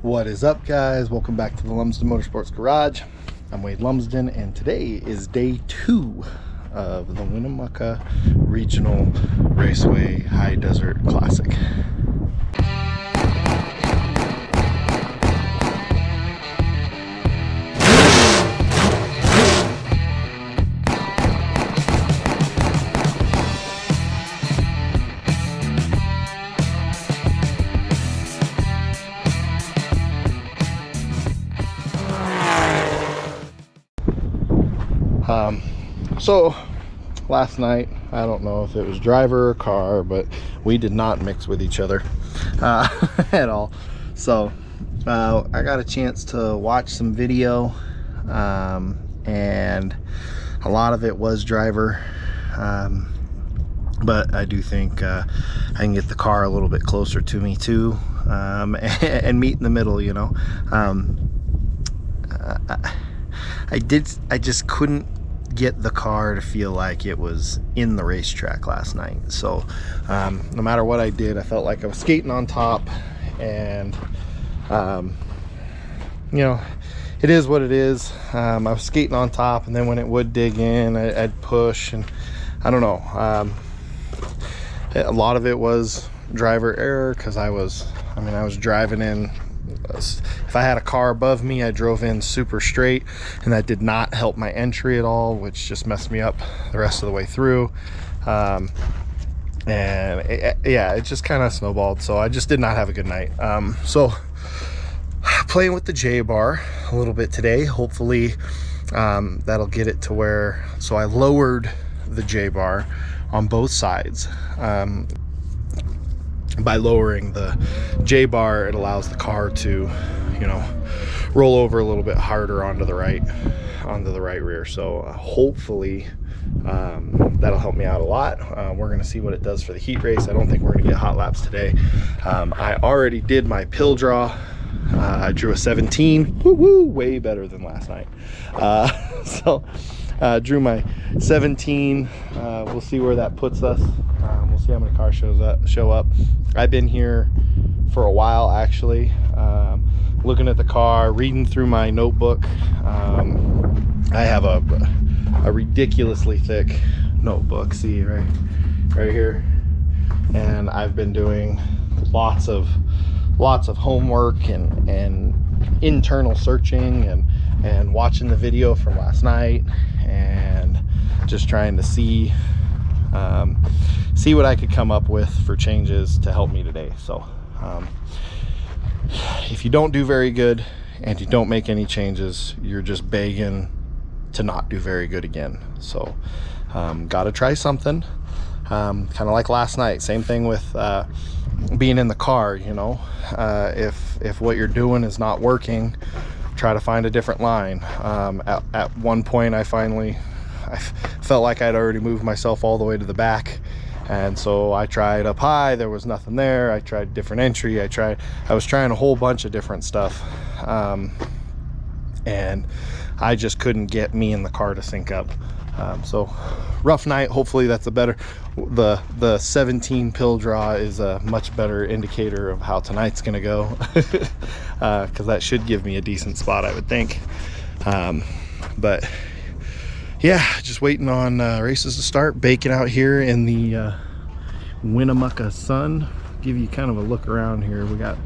What is up, guys? Welcome back to the Lumsden Motorsports Garage. I'm Wade Lumsden, and today is day 2 of the Winnemucca Regional Raceway High Desert Classic. So last night, I don't know if it was driver or car, but we did not mix with each other at all. So I got a chance to watch some video, and a lot of it was driver, but I do think I can get the car a little bit closer to me too, and meet in the middle, you know. I just couldn't get the car to feel like it was in the racetrack last night. So no matter what I did, I felt like I was skating on top, and you know, it is what it is. I was skating on top, and then when it would dig in, I'd push, and I don't know, a lot of it was driver error, because I was driving in. If I had a car above me, I drove in super straight, and that did not help my entry at all, which just messed me up the rest of the way through. And it just kind of snowballed, so I just did not have a good night. So playing with the J bar a little bit today, hopefully that'll get it to where, so I lowered the J bar on both sides. By lowering the J bar, it allows the car to, you know, roll over a little bit harder onto the right rear. So hopefully that'll help me out a lot. We're going to see what it does for the heat race. I don't think we're going to get hot laps today. I already did my pill draw. I drew a 17. Woo-woo, way better than last night. So drew my 17. We'll see where that puts us. We'll see how many cars show up. I've been here for a while, actually, looking at the car, reading through my notebook. I have a ridiculously thick notebook, see right here, and I've been doing lots of homework and internal searching and watching the video from last night, and just trying to see what I could come up with for changes to help me today. So if you don't do very good and you don't make any changes, you're just begging to not do very good again. So gotta try something, kind of like last night. Same thing with being in the car, you know. If what you're doing is not working, try to find a different line. At one point I felt like I'd already moved myself all the way to the back, and so I tried up high. There was nothing there. I tried different entry. I was trying a whole bunch of different stuff, and I just couldn't get me in the car to sync up. So rough night. Hopefully that's a better, the 17 pill draw is a much better indicator of how tonight's gonna go, because that should give me a decent spot, I would think. But yeah, just waiting on races to start. Baking out here in the Winnemucca sun. Give you kind of a look around here. We got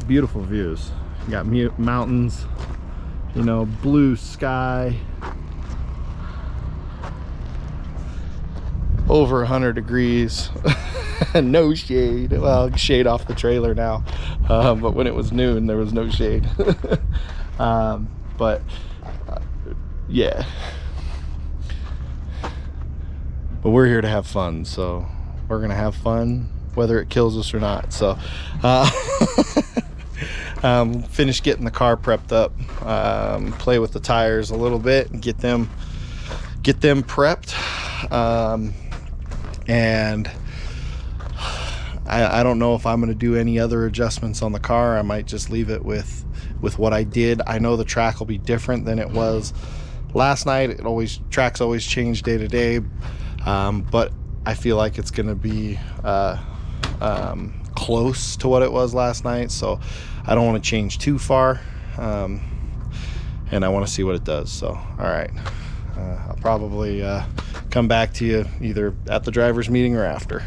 beautiful views. We got mountains, you know, blue sky, over 100 degrees. No shade. Well, shade off the trailer now, but when it was noon there was no shade. Yeah, but we're here to have fun, so we're gonna have fun whether it kills us or not. So finish getting the car prepped up, play with the tires a little bit and get them prepped, and I don't know if I'm going to do any other adjustments on the car. I might just leave it with what I did. I know the track will be different than it was last night. Tracks always change day to day, but I feel like it's going to be close to what it was last night, so I don't want to change too far, and I want to see what it does. So all right, I'll probably come back to you either at the drivers meeting or after.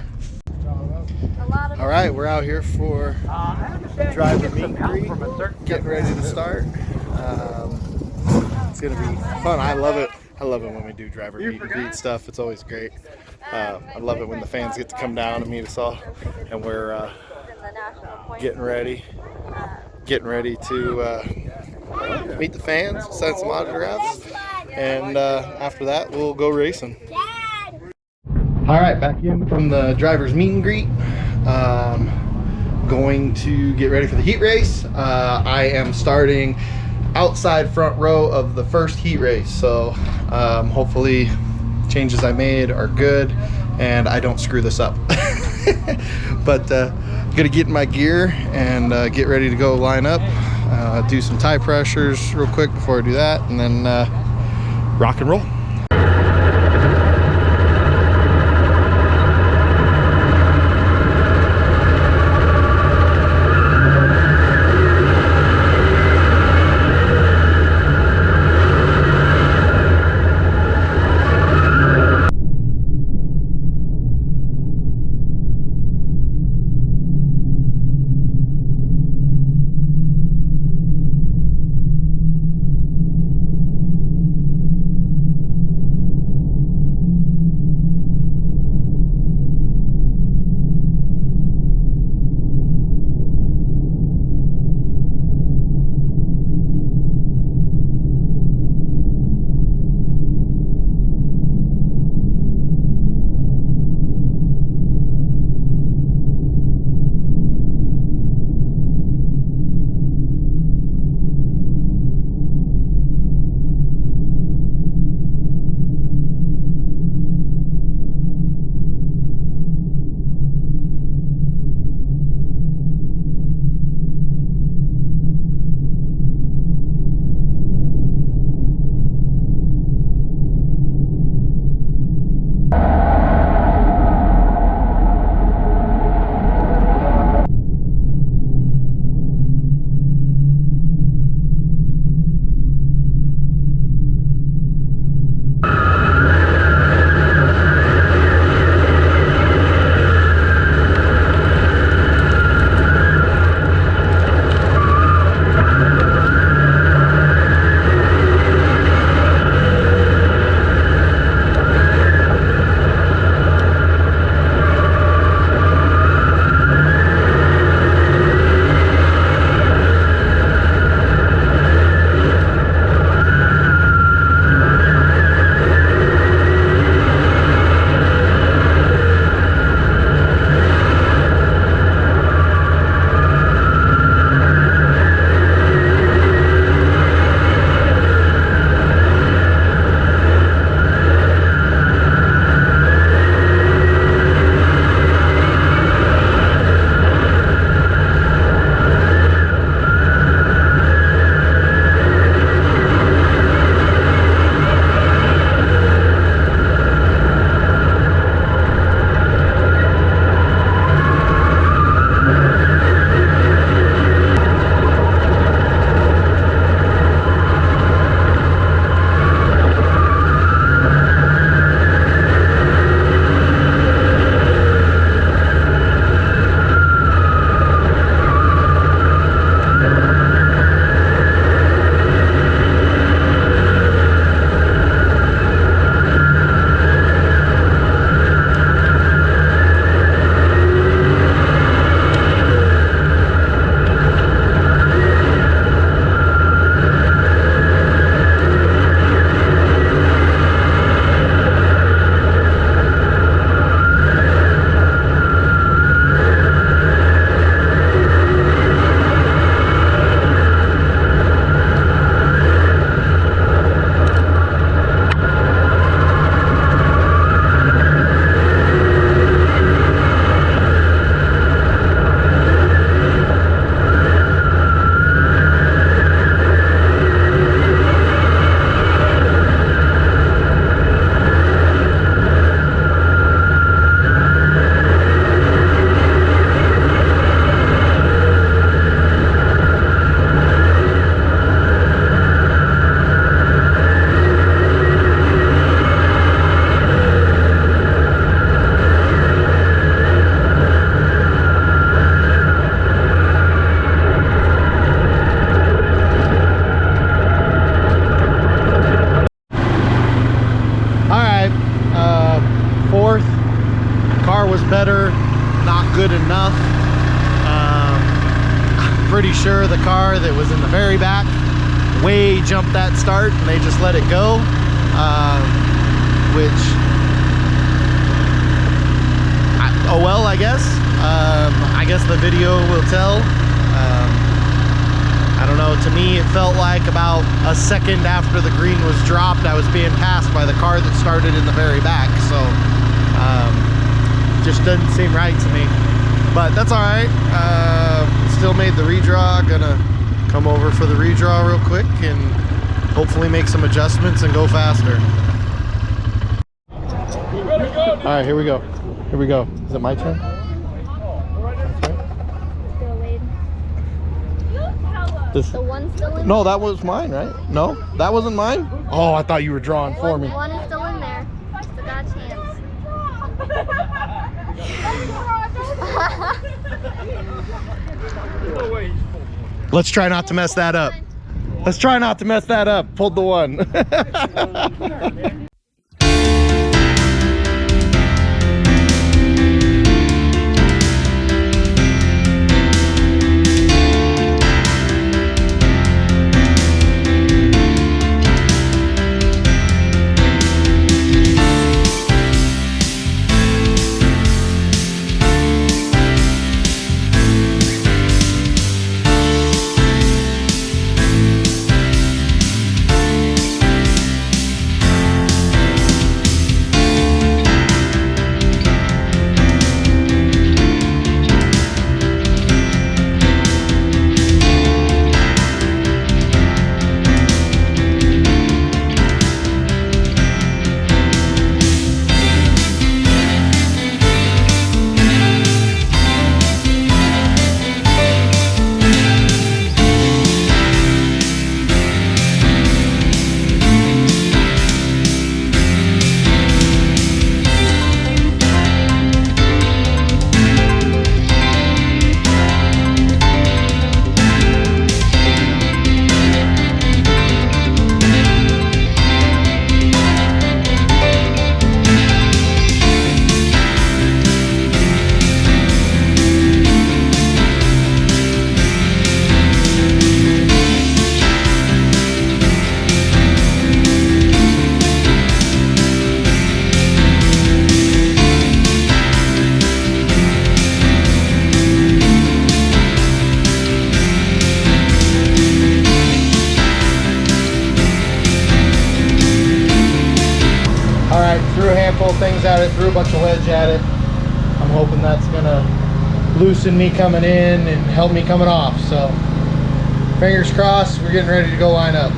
All right, we're out here for driver meet and greet, getting ready to start. It's gonna be fun. I love it. I love it when we do driver meet and greet stuff. It's always great. I love it when the fans get to come down and meet us all, and we're getting ready to meet the fans, send some autographs, and after that we'll go racing. All right, back in from the drivers meet and greet. Going to get ready for the heat race. I am starting outside front row of the first heat race, so hopefully changes I made are good and I don't screw this up. But I'm gonna get in my gear and get ready to go line up, do some tire pressures real quick before I do that, and then rock and roll. pretty sure the car that was in the very back way jumped that start and they just let it go, which, oh well, I guess. I guess the video will tell. I don't know, to me it felt like about a second after the green was dropped, I was being passed by the car that started in the very back, so just doesn't seem right to me. But that's all right. Still made the redraw. Gonna come over for the redraw real quick and hopefully make some adjustments and go faster. All right, here we go. Here we go. Is it my turn? The one's still in No, that was mine, right? No, that wasn't mine? Oh, I thought you were drawing for me. One is still in there. Still got a chance. Let's try not to mess that up. Let's try not to mess that up. Pulled the one. Things at it, threw a bunch of wedge at it. I'm hoping that's gonna loosen me coming in and help me coming off. So fingers crossed, we're getting ready to go line up.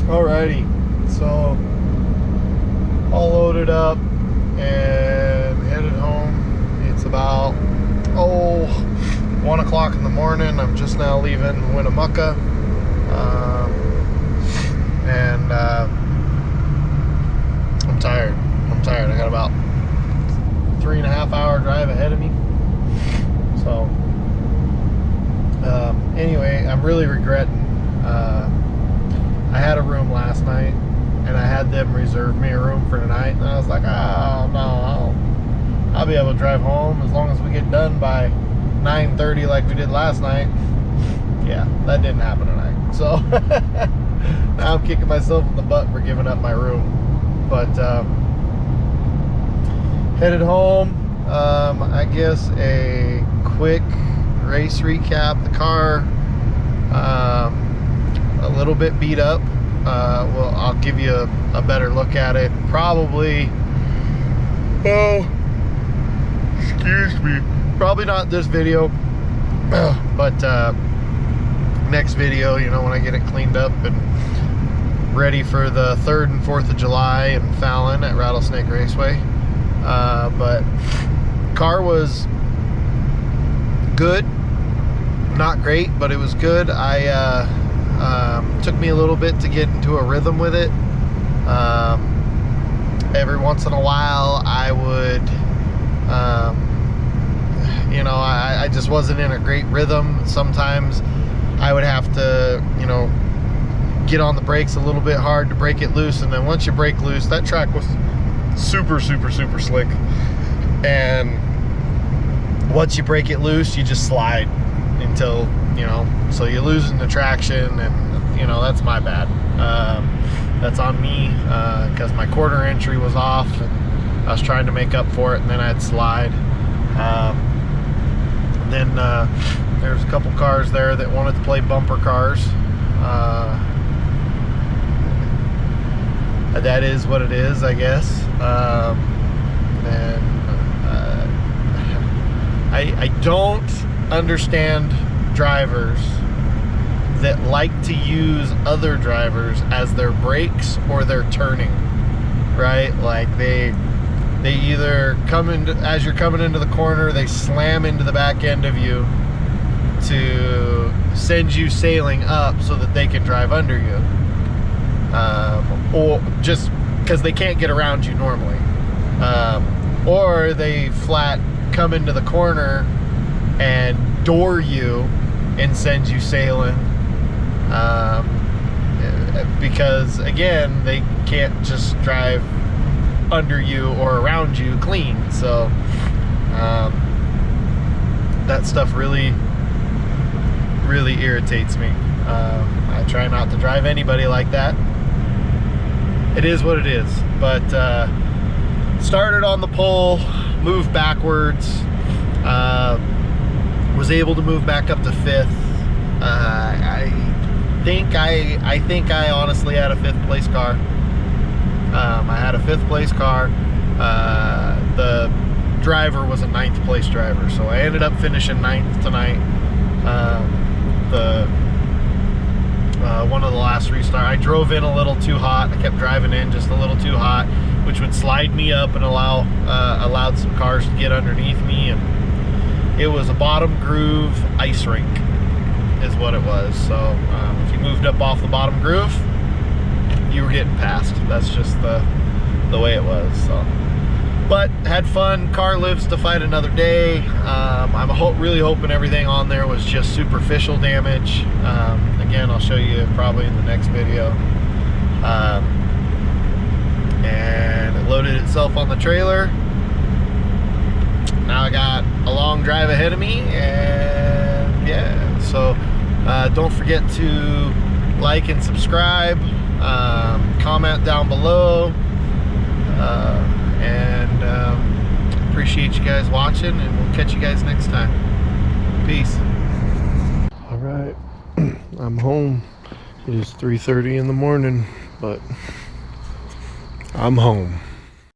Alrighty, so all loaded up and headed home. It's about 1 o'clock in the morning. I'm just now leaving Winnemucca, and I'm tired. I got about 3.5 hour drive ahead of me. So anyway, I'm really regretting. I had a room last night, and I had them reserve me a room for tonight, and I was like, oh no, I'll be able to drive home as long as we get done by 9:30 like we did last night. Yeah, that didn't happen tonight. So now I'm kicking myself in the butt for giving up my room. But headed home. I guess a quick race recap. The car a little bit beat up. Well, I'll give you a better look at it. Probably, excuse me, probably not this video, but next video, you know, when I get it cleaned up and ready for the 3rd and 4th of July in Fallon at Rattlesnake Raceway. But car was good, not great, but it was good. Took me a little bit to get into a rhythm with it. Every once in a while I would, you know, I just wasn't in a great rhythm. Sometimes I would have to, you know, get on the brakes a little bit hard to break it loose, and then once you break loose, that track was super slick, and once you break it loose, you just slide until, you know, so you're losing the traction, and you know, that's my bad. That's on me, because my quarter entry was off, and I was trying to make up for it, and then I'd slide. Then there's a couple cars there that wanted to play bumper cars. That is what it is, I guess. And I don't understand drivers that like to use other drivers as their brakes or their turning, right? Like they either come in, as you're coming into the corner, they slam into the back end of you to send you sailing up so that they can drive under you, or just because they can't get around you normally, or they flat come into the corner and door you and send you sailing, because again, they can't just drive under you or around you clean. So that stuff really irritates me. I try not to drive anybody like that. It is what it is. But started on the pole, moved backwards, was able to move back up to 5th. I think I honestly had a 5th place car. I had a 5th place car. The driver was a 9th place driver, so I ended up finishing 9th tonight. One of the last restart, I drove in a little too hot. I kept driving in just a little too hot, which would slide me up and allowed some cars to get underneath me, and it was a bottom groove ice rink is what it was. So if you moved up off the bottom groove, you were getting passed. That's just the way it was. So, but had fun. Car lives to fight another day. I'm really hoping everything on there was just superficial damage. Again, I'll show you probably in the next video. And it loaded itself on the trailer. Now I got a long drive ahead of me, and yeah, so don't forget to like and subscribe, comment down below, and appreciate you guys watching, and we'll catch you guys next time. Peace. All right, I'm home. It is 3:30 in the morning, but I'm home.